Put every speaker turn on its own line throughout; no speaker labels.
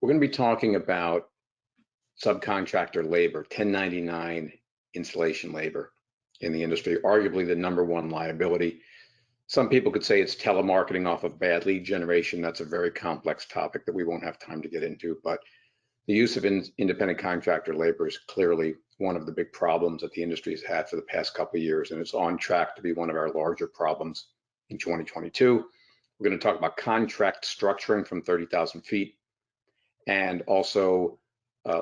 We're going to be talking about subcontractor labor, 1099 installation labor in the industry, arguably the _1 liability. Some people could say it's telemarketing off of bad lead generation. That's a very complex topic that we won't have time to get into, but the use of independent contractor labor is clearly one of the big problems that the industry has had for the past couple of years, and it's on track to be one of our larger problems in 2022. We're going to talk about contract structuring from 30,000 feet and also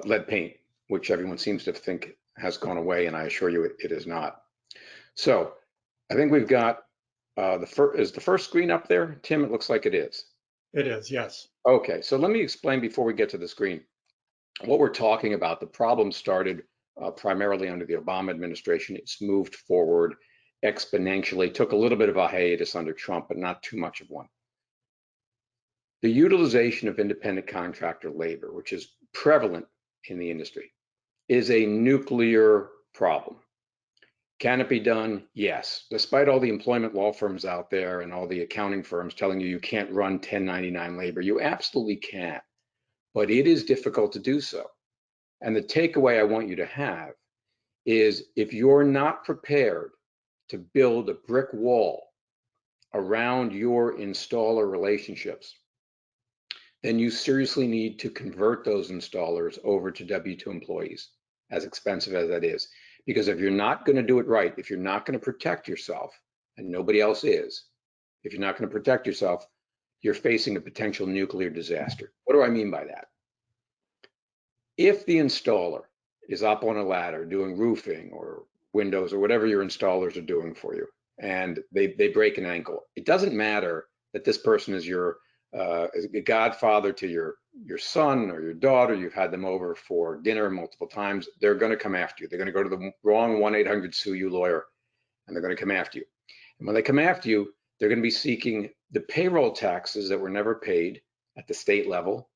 lead paint, which everyone seems to think has gone away, and I assure you it is not. So I think we've got is the first screen up there, Tim? It looks like it is.
It is, yes.
Okay, so let me explain before we get to the screen. What we're talking about, the problem started primarily under the Obama administration. It's moved forward exponentially, took a little bit of a hiatus under Trump, but not too much of one. The utilization of independent contractor labor, which is prevalent in the industry, is a nuclear problem. Can it be done? Yes. Despite all the employment law firms out there and all the accounting firms telling you you can't run 1099 labor, you absolutely can. But it is difficult to do so. And the takeaway I want you to have is if you're not prepared to build a brick wall around your installer relationships, then you seriously need to convert those installers over to W-2 employees, as expensive as that is. Because if you're not going to do it right, if you're not going to protect yourself, and nobody else is, if you're not going to protect yourself, you're facing a potential nuclear disaster. What do I mean by that? If the installer is up on a ladder doing roofing or windows or whatever your installers are doing for you, and they break an ankle, it doesn't matter that this person is your a godfather to your son or your daughter. You've had them over for dinner multiple times. They're going to come after you. They're going to go to the wrong 1-800-SUE-YOU lawyer, and they're going to come after you. And when they come after you, they're going to be seeking the payroll taxes that were never paid at the state level,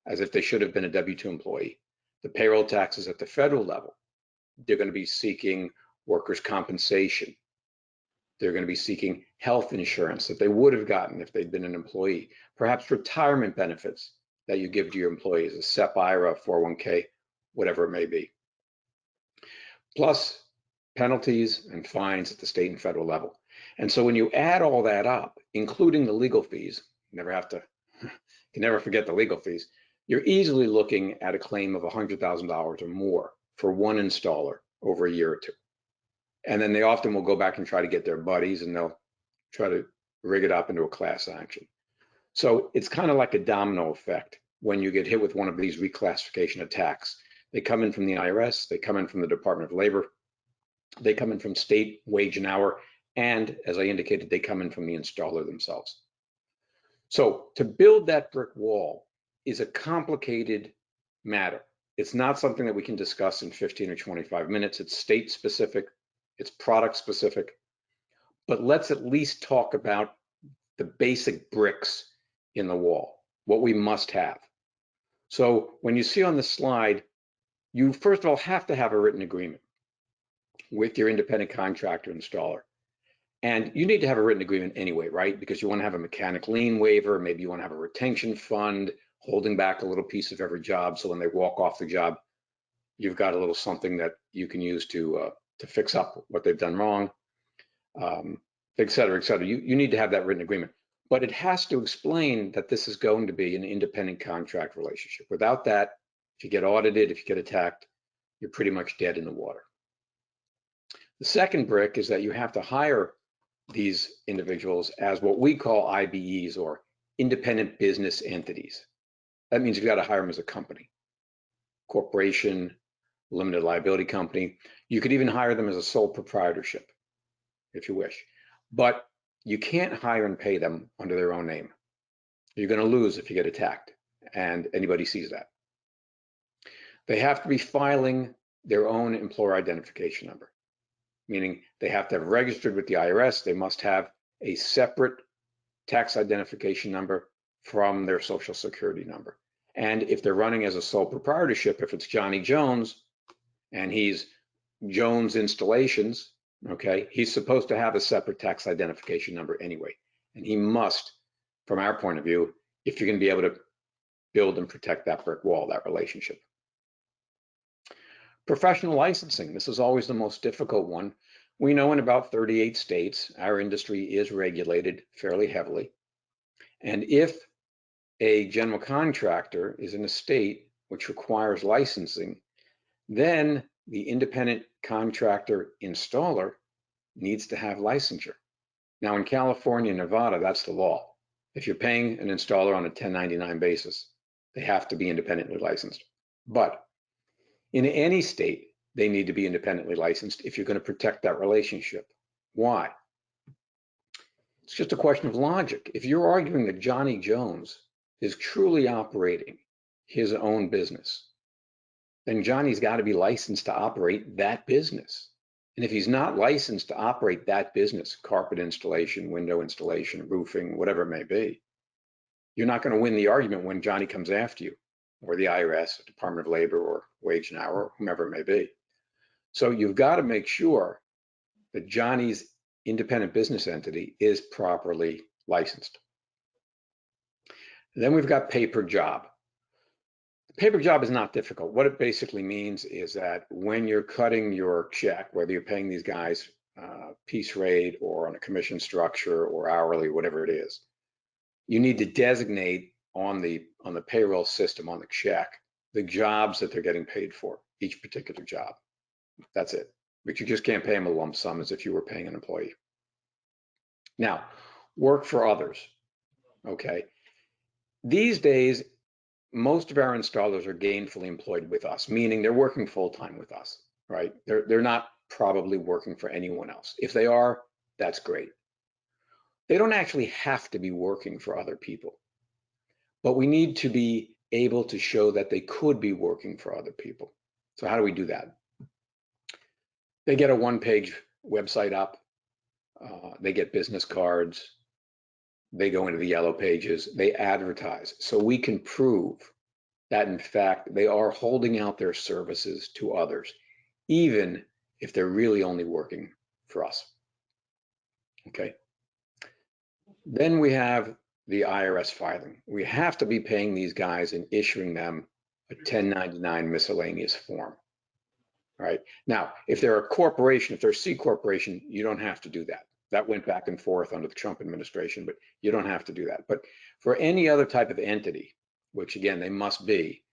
as if they should have been a W-2 employee, the payroll taxes at the federal level. They're going to be seeking workers' compensation. They're going to be seeking health insurance that they would have gotten if they'd been an employee, perhaps retirement benefits that you give to your employees, a SEP, IRA, 401k, whatever it may be, plus penalties and fines at the state and federal level. And so when you add all that up, including the legal fees, you can never forget the legal fees, you're easily looking at a claim of $100,000 or more for one installer over a year or two. And then they often will go back and try to get their buddies, and they'll try to rig it up into a class action. So it's kind of like a domino effect when you get hit with one of these reclassification attacks. They come in from the IRS, they come in from the Department of Labor, they come in from state wage and hour, and as I indicated, they come in from the installer themselves. So to build that brick wall is a complicated matter. It's not something that we can discuss in 15 or 25 minutes. It's state specific, it's product specific, but let's at least talk about the basic bricks in the wall, what we must have. So when you see on the slide, you first of all have to have a written agreement with your independent contractor installer. And you need to have a written agreement anyway, right? Because you want to have a mechanic lien waiver, maybe you want to have a retention fund holding back a little piece of every job. So when they walk off the job, you've got a little something that you can use to fix up what they've done wrong, et cetera, et cetera. You need to have that written agreement, but it has to explain that this is going to be an independent contract relationship. Without that, if you get audited, if you get attacked, you're pretty much dead in the water. The second brick is that you have to hire these individuals as what we call IBEs, or independent business entities. That means you've got to hire them as a company, corporation, limited liability company. You could even hire them as a sole proprietorship if you wish, but you can't hire and pay them under their own name. You're going to lose if you get attacked, and anybody sees that. They have to be filing their own employer identification number, meaning they have to have registered with the IRS. They must have a separate tax identification number from their social security number. And if they're running as a sole proprietorship, if it's Johnny Jones and he's Jones Installations, okay, he's supposed to have a separate tax identification number anyway. And he must, from our point of view, if you're going to be able to build and protect that brick wall, that relationship. Professional licensing, this is always the most difficult one. We know in about 38 states, our industry is regulated fairly heavily. And if a general contractor is in a state which requires licensing, then the independent contractor installer needs to have licensure. Now in California and Nevada, that's the law. If you're paying an installer on a 1099 basis, they have to be independently licensed. But in any state, they need to be independently licensed if you're going to protect that relationship. Why? It's just a question of logic. If you're arguing that Johnny Jones is truly operating his own business, then Johnny's got to be licensed to operate that business. And if he's not licensed to operate that business, carpet installation, window installation, roofing, whatever it may be, you're not going to win the argument when Johnny comes after you, or the IRS, or Department of Labor, or Wage and Hour, or whomever it may be. So you've got to make sure that Johnny's independent business entity is properly licensed. And then we've got pay per job. The pay per job is not difficult. What it basically means is that when you're cutting your check, whether you're paying these guys piece rate or on a commission structure or hourly, whatever it is, you need to designate on the payroll system on the check the jobs that they're getting paid for, each particular job. That's it. But you just can't pay them a lump sum as if you were paying an employee. Now, work for others. Okay. These days, most of our installers are gainfully employed with us, meaning they're working full-time with us, right? They're not probably working for anyone else. If they are, that's great. They don't actually have to be working for other people, but we need to be able to show that they could be working for other people. So how do we do that? They get a one-page website up. They get business cards. They go into the yellow pages. They advertise. So we can prove that, in fact, they are holding out their services to others, even if they're really only working for us. Okay. Then we have the IRS filing. We have to be paying these guys and issuing them a 1099 miscellaneous form. Right. Now, if they're a corporation, if they're a C corporation, you don't have to do that. That went back and forth under the Trump administration, but you don't have to do that. But for any other type of entity, which again, they must be,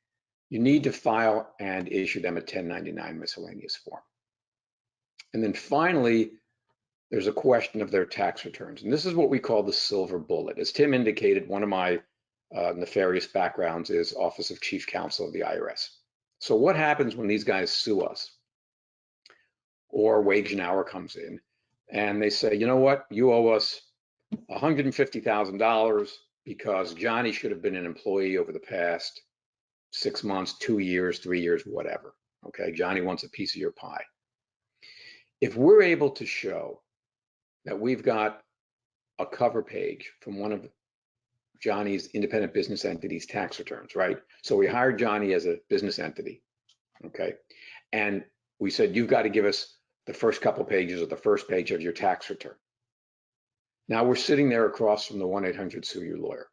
you need to file and issue them a 1099 miscellaneous form. And then finally, there's a question of their tax returns. And this is what we call the silver bullet. As Tim indicated, one of my nefarious backgrounds is Office of Chief Counsel of the IRS. So what happens when these guys sue us or Wage and Hour comes in and they say, you know what, you owe us $150,000 because Johnny should have been an employee over the past 6 months, 2 years, 3 years, whatever. Okay, Johnny wants a piece of your pie. If we're able to show that we've got a cover page from one of Johnny's independent business entities tax returns, right? So we hired Johnny as a business entity, okay? And we said, you've got to give us the first couple pages or the first page of your tax return. Now we're sitting there across from the 1-800-SUE-YOU lawyer.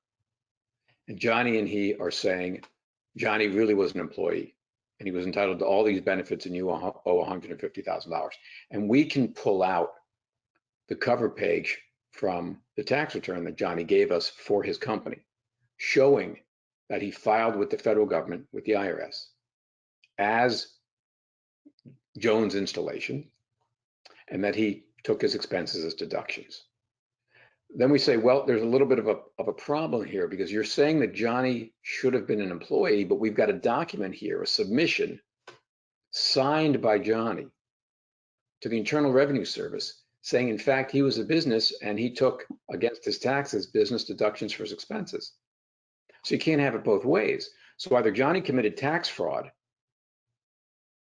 And Johnny and he are saying, Johnny really was an employee and he was entitled to all these benefits and you owe $150,000. And we can pull out the cover page from the tax return that Johnny gave us for his company, showing that he filed with the federal government, with the IRS, as Jones Installation, and that he took his expenses as deductions. Then we say, well, there's a little bit of a problem here because you're saying that Johnny should have been an employee, but we've got a document here, a submission signed by Johnny to the Internal Revenue Service saying, in fact, he was a business and he took against his taxes business deductions for his expenses. So you can't have it both ways. So either Johnny committed tax fraud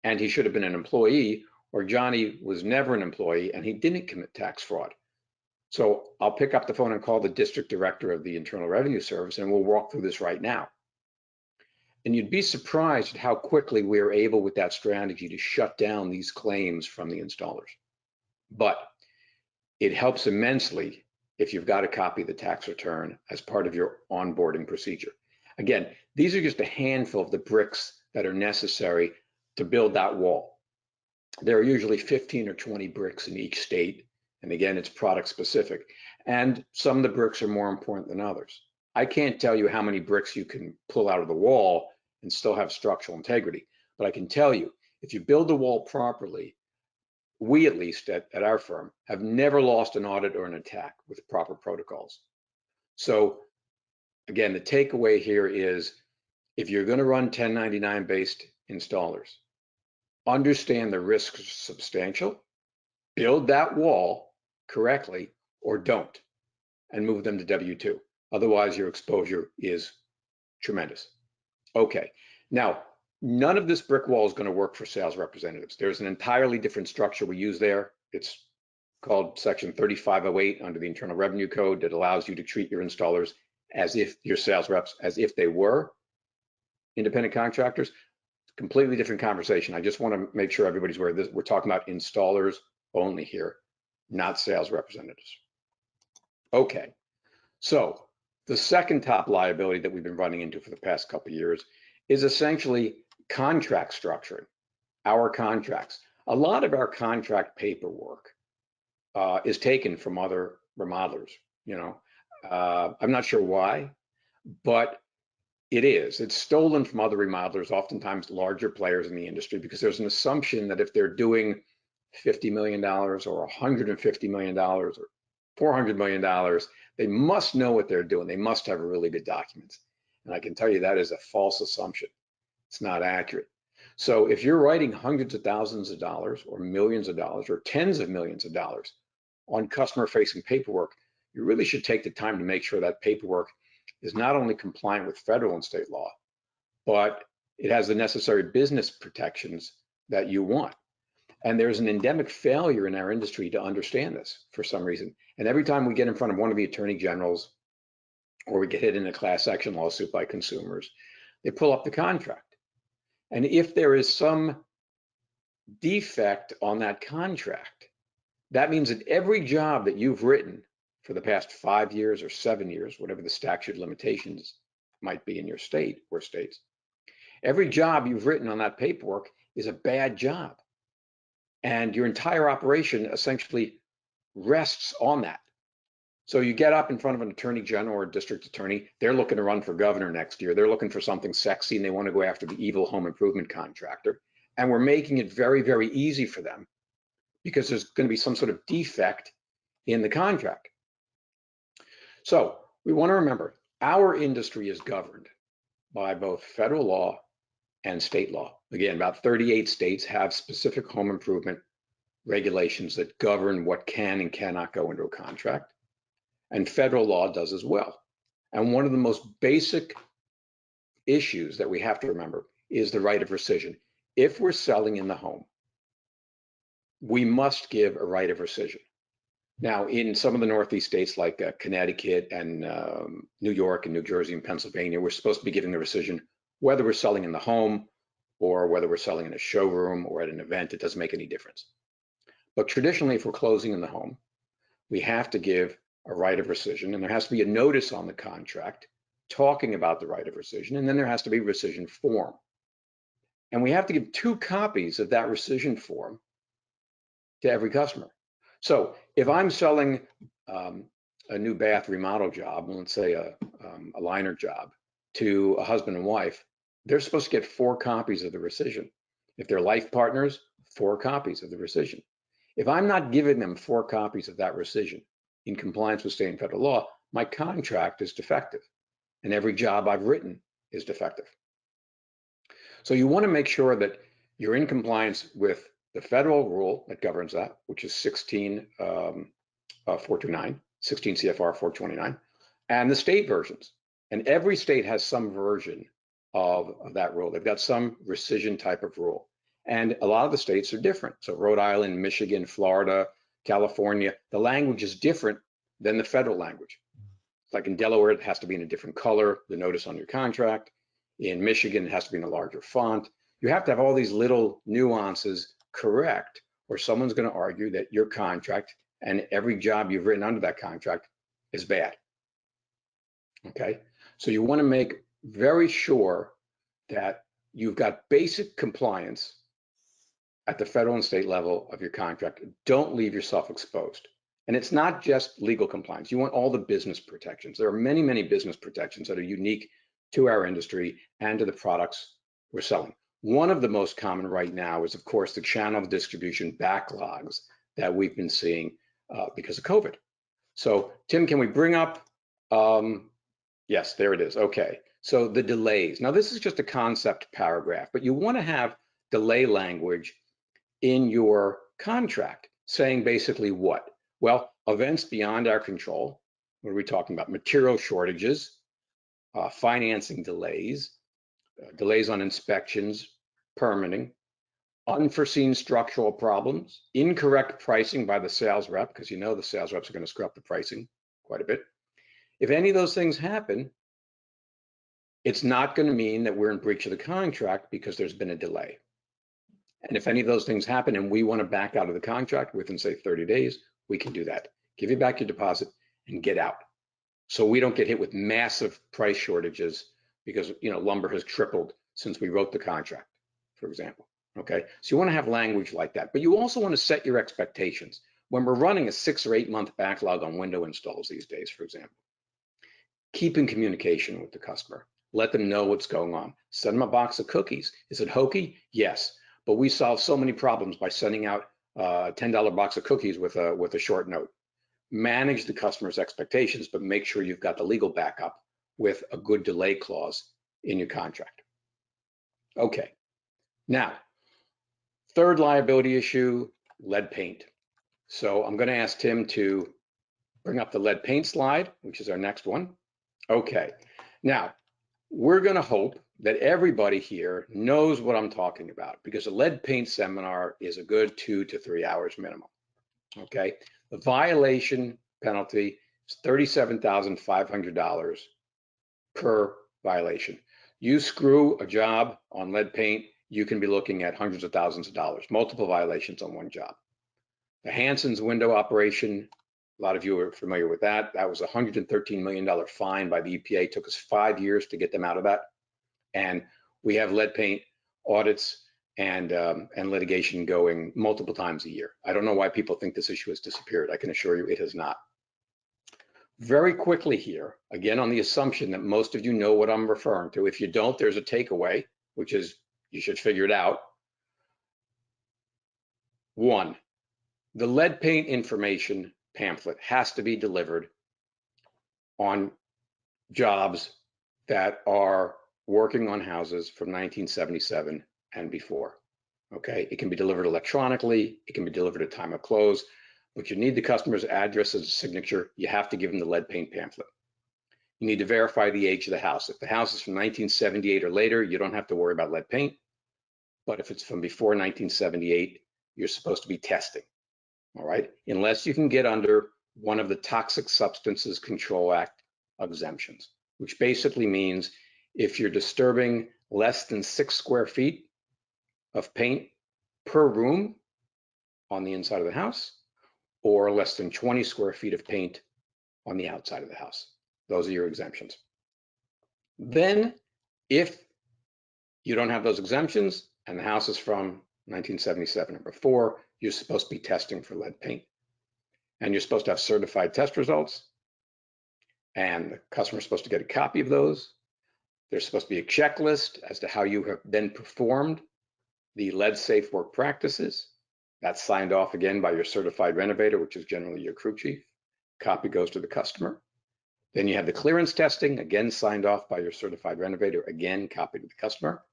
and he should have been an employee, or Johnny was never an employee and he didn't commit tax fraud. So I'll pick up the phone and call the district director of the Internal Revenue Service and we'll walk through this right now. And you'd be surprised at how quickly we are able with that strategy to shut down these claims from the installers. But it helps immensely if you've got a copy of the tax return as part of your onboarding procedure. Again, these are just a handful of the bricks that are necessary to build that wall. There are usually 15 or 20 bricks in each state. And again, it's product specific. And some of the bricks are more important than others. I can't tell you how many bricks you can pull out of the wall and still have structural integrity. But I can tell you, if you build the wall properly, we at least at our firm have never lost an audit or an attack with proper protocols. So again, the takeaway here is if you're going to run 1099 based installers, understand the risks are substantial, build that wall correctly or don't, and move them to W-2. Otherwise, your exposure is tremendous. Okay, now, none of this brick wall is going to work for sales representatives. There's an entirely different structure we use there. It's called Section 3508 under the Internal Revenue Code that allows you to treat your installers as if your sales reps, as if they were independent contractors. Completely different conversation. I just want to make sure everybody's aware of this. We're talking about installers only here, not sales representatives. Okay, so the second top liability that we've been running into for the past couple of years is essentially contract structuring, our contracts. A lot of our contract paperwork is taken from other remodelers, I'm not sure why, but it is. It's stolen from other remodelers, oftentimes larger players in the industry, because there's an assumption that if they're doing $50 million or $150 million or $400 million, they must know what they're doing. They must have really good documents. And I can tell you that is a false assumption. It's not accurate. So if you're writing hundreds of thousands of dollars or millions of dollars or tens of millions of dollars on customer-facing paperwork, you really should take the time to make sure that paperwork is not only compliant with federal and state law, but it has the necessary business protections that you want. And there's an endemic failure in our industry to understand this for some reason. And every time we get in front of one of the attorney generals or we get hit in a class action lawsuit by consumers, they pull up the contract. And if there is some defect on that contract, that means that every job that you've written for the past 5 years or 7 years, whatever the statute of limitations might be in your state or states, every job you've written on that paperwork is a bad job. And your entire operation essentially rests on that. So you get up in front of an attorney general or a district attorney, they're looking to run for governor next year. They're looking for something sexy and they want to go after the evil home improvement contractor. And we're making it very, very easy for them because there's going to be some sort of defect in the contract. So we want to remember our industry is governed by both federal law and state law. Again, about 38 states have specific home improvement regulations that govern what can and cannot go into a contract. And federal law does as well. And one of the most basic issues that we have to remember is the right of rescission. If we're selling in the home, we must give a right of rescission. Now, in some of the Northeast states like Connecticut and New York and New Jersey and Pennsylvania, we're supposed to be giving the rescission whether we're selling in the home or whether we're selling in a showroom or at an event. It doesn't make any difference. But traditionally, if we're closing in the home, we have to give a right of rescission, and there has to be a notice on the contract talking about the right of rescission, and then there has to be a rescission form. And we have to give 2 copies of that rescission form to every customer. So if I'm selling a new bath remodel job, let's say a liner job, to a husband and wife, they're supposed to get 4 copies of the rescission. If they're life partners, 4 copies of the rescission. If I'm not giving them 4 copies of that rescission in compliance with state and federal law, my contract is defective, and every job I've written is defective. So you want to make sure that you're in compliance with the federal rule that governs that, which is 429, 16 CFR 429, and the state versions. And every state has some version of that rule. They've got some rescission type of rule. And a lot of the states are different. So Rhode Island, Michigan, Florida, California, the language is different than the federal language. Like in Delaware, it has to be in a different color, the notice on your contract. In Michigan, it has to be in a larger font. You have to have all these little nuances correct, or someone's going to argue that your contract and every job you've written under that contract is bad. Okay, so you want to make very sure that you've got basic compliance at the federal and state level of your contract. Don't leave yourself exposed. And it's not just legal compliance. You want all the business protections. There are many, many business protections that are unique to our industry and to the products we're selling. One of the most common right now is, of course, the channel of distribution backlogs that we've been seeing because of COVID. So, Tim, can we bring up, yes, there it is. Okay, so the delays. Now, this is just a concept paragraph, but you want to have delay language in your contract saying basically what? Well, events beyond our control. What are we talking about? Material shortages, financing delays, delays on inspections, permitting, unforeseen structural problems, incorrect pricing by the sales rep, because you know the sales reps are going to screw up the pricing quite a bit. If any of those things happen, it's not going to mean that we're in breach of the contract because there's been a delay. And if any of those things happen and we want to back out of the contract within, say, 30 days, we can do that. Give you back your deposit and get out. So we don't get hit with massive price shortages because, you know, lumber has tripled since we wrote the contract, for example. Okay, so you want to have language like that, but you also want to set your expectations. When we're running a 6 or 8 month backlog on window installs these days, for example, keep in communication with the customer. Let them know what's going on. Send them a box of cookies. Is it hokey? Yes, but we solve so many problems by sending out a $10 box of cookies with a short note. Manage the customer's expectations, but make sure you've got the legal backup with a good delay clause in your contract. Okay, now, third liability issue, lead paint. So I'm going to ask Tim to bring up the lead paint slide, which is our next one. Okay, now we're going to hope that everybody here knows what I'm talking about because a lead paint seminar is a good 2 to 3 hours minimum. Okay, the violation penalty is $37,500 per violation. You screw a job on lead paint, you can be looking at hundreds of thousands of dollars, multiple violations on one job. The Hanson's window operation, a lot of you are familiar with that. That was a $113 million fine by the EPA. It took us 5 years to get them out of that. And we have lead paint audits and litigation going multiple times a year. I don't know why people think this issue has disappeared. I can assure you it has not. Very quickly here, again, on the assumption that most of you know what I'm referring to. If you don't, there's a takeaway, which is you should figure it out. 1, the lead paint information pamphlet has to be delivered on jobs that are working on houses from 1977 and before. Okay, it can be delivered electronically, it can be delivered at time of close, but you need the customer's address as a signature. You have to give them the lead paint pamphlet. You need to verify the age of the house. If the house is from 1978 or later, you don't have to worry about lead paint. But if it's from before 1978, you're supposed to be testing. All right, unless you can get under one of the Toxic Substances Control Act exemptions, which basically means if you're disturbing less than 6 square feet of paint per room on the inside of the house, or less than 20 square feet of paint on the outside of the house. Those are your exemptions. Then, if you don't have those exemptions and the house is from 1977 or before, you're supposed to be testing for lead paint. And you're supposed to have certified test results. And the customer's supposed to get a copy of those. There's supposed to be a checklist as to how you have then performed the lead safe work practices. That's signed off again by your certified renovator, which is generally your crew chief. Copy goes to the customer. Then you have the clearance testing, again signed off by your certified renovator, again copy to the customer.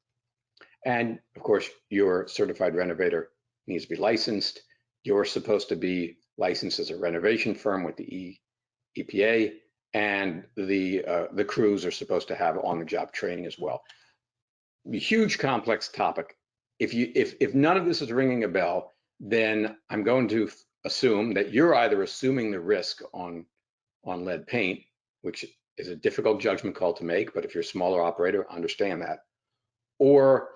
And of course, your certified renovator needs to be licensed. You're supposed to be licensed as a renovation firm with the EPA, and the crews are supposed to have on-the-job training as well. A huge, complex topic. If none of this is ringing a bell, then I'm going to assume that you're either assuming the risk on lead paint, which is a difficult judgment call to make, but if you're a smaller operator, understand that. Or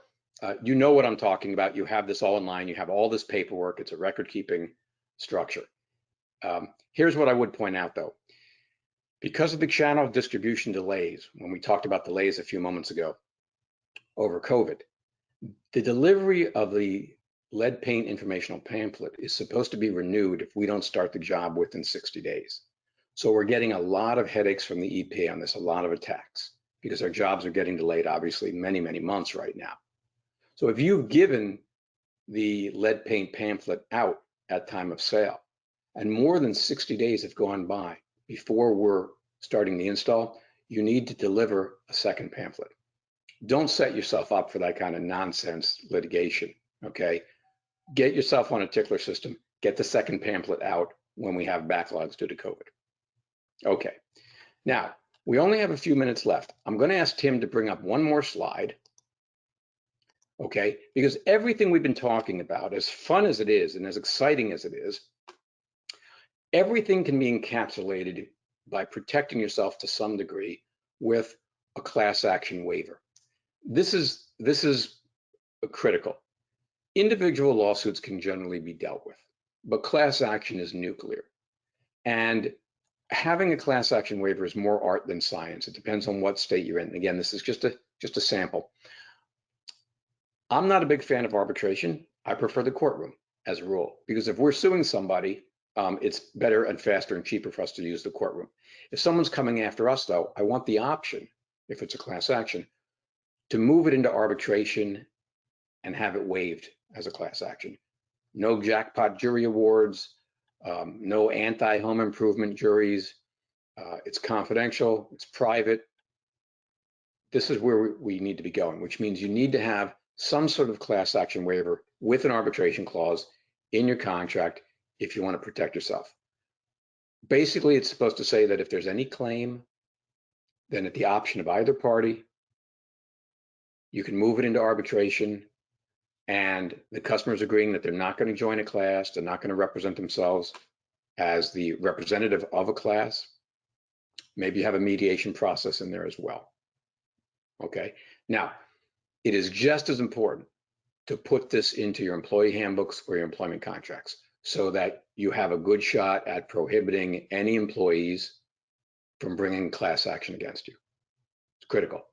you know what I'm talking about. You have this all in line. You have all this paperwork. It's a record-keeping structure. Here's what I would point out, though. Because of the channel distribution delays, when we talked about delays a few moments ago over COVID, the delivery of the lead paint informational pamphlet is supposed to be renewed if we don't start the job within 60 days. So we're getting a lot of headaches from the EPA on this, a lot of attacks, because our jobs are getting delayed, obviously, many, many months right now. So if you've given the lead paint pamphlet out at time of sale, and more than 60 days have gone by before we're starting the install, you need to deliver a second pamphlet. Don't set yourself up for that kind of nonsense litigation, okay? Get yourself on a tickler system, get the second pamphlet out when we have backlogs due to COVID. Okay, now we only have a few minutes left. I'm going to ask Tim to bring up one more slide, okay? Because everything we've been talking about, as fun as it is and as exciting as it is, everything can be encapsulated by protecting yourself to some degree with a class action waiver. This is critical. Individual lawsuits can generally be dealt with, but class action is nuclear. And having a class action waiver is more art than science. It depends on what state you're in. Again, this is just a sample. I'm not a big fan of arbitration. I prefer the courtroom as a rule, because if we're suing somebody, it's better and faster and cheaper for us to use the courtroom. If someone's coming after us, though, I want the option, if it's a class action, to move it into arbitration and have it waived as a class action. No jackpot jury awards, no anti-home improvement juries. It's confidential, it's private. This is where we need to be going, which means you need to have some sort of class action waiver with an arbitration clause in your contract if you want to protect yourself. Basically, it's supposed to say that if there's any claim, then at the option of either party, you can move it into arbitration, and the customer's agreeing that they're not going to join a class, they're not going to represent themselves as the representative of a class. Maybe you have a mediation process in there as well. Okay, now it is just as important to put this into your employee handbooks or your employment contracts so that you have a good shot at prohibiting any employees from bringing class action against you. It's critical.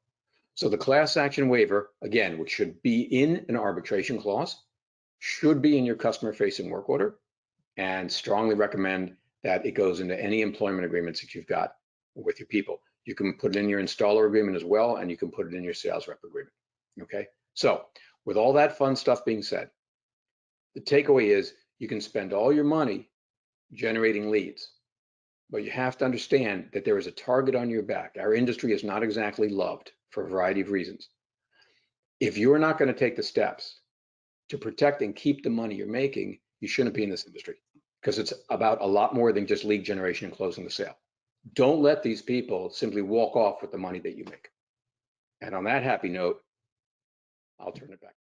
So the class action waiver, again, which should be in an arbitration clause, should be in your customer-facing work order, and strongly recommend that it goes into any employment agreements that you've got with your people. You can put it in your installer agreement as well, and you can put it in your sales rep agreement, okay? So with all that fun stuff being said, the takeaway is you can spend all your money generating leads, but you have to understand that there is a target on your back. Our industry is not exactly loved for a variety of reasons. If you're not going to take the steps to protect and keep the money you're making, you shouldn't be in this industry, because it's about a lot more than just lead generation and closing the sale. Don't let these people simply walk off with the money that you make. And on that happy note, I'll turn it back.